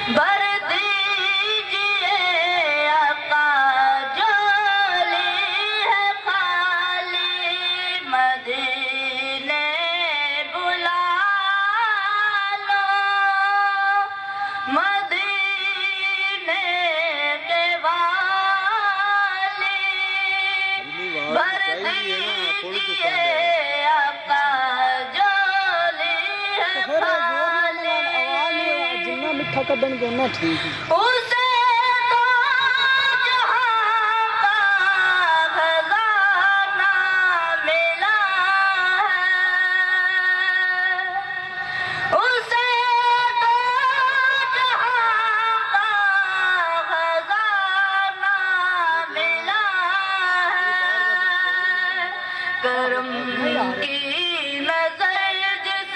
بھر دیجئے آقا جھولی ہے خالی، مدینے بلا لو، مدینے کے والی، بھر دیجئے آقا جھولی ہے خالی، میٹھا کڈن کے نہ ٹھیک ہے۔ اسے تو جہاں کا خزانہ ملا ہے، اسے تو جہاں کا خزانہ ملا ہے، کرم کی نظر جس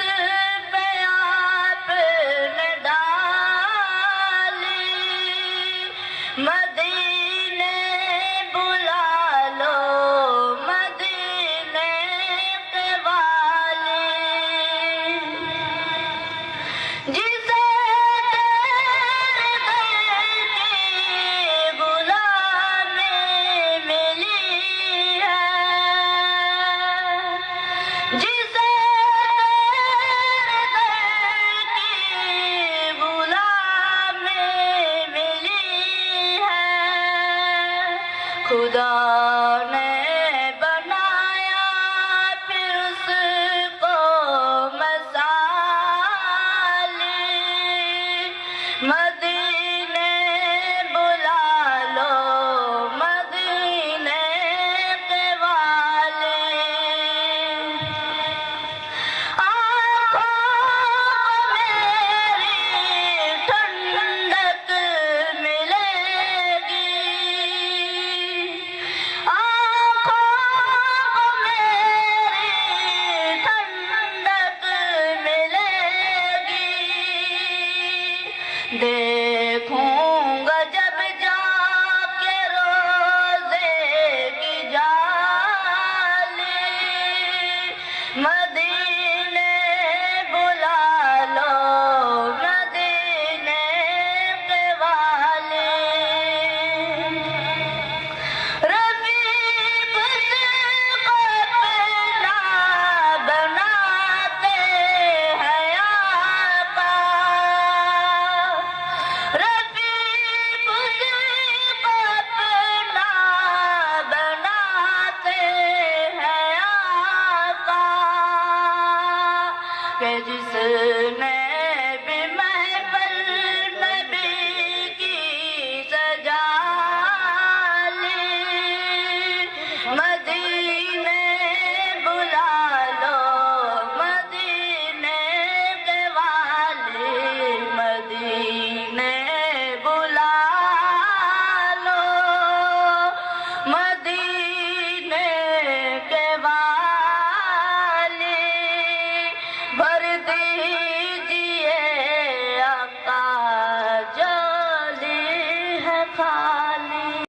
پہ آپ نے ڈالی، مدینے بلا لو، مدینے کے والی، جسے تیرے در کی غلامی ملی ہے، جسے تیرے در کی غلامی ملی ہے، خدا نے بنایا پھر اس کو مثالی، مدینے بلا لو، مدینے کے والی، آنکھوں میری ٹھنڈک ملے گی، آنکھوں میری ٹھنڈک ملے گی، دیکھوں گا جب جا کے روزے کی جالی، مدینے بلا لو، مدینے کے والی، رفیق سے اپنا بناتے ہیں آقا، رفیق سے اپنا بناتے ہیں آقا، کہ جس نے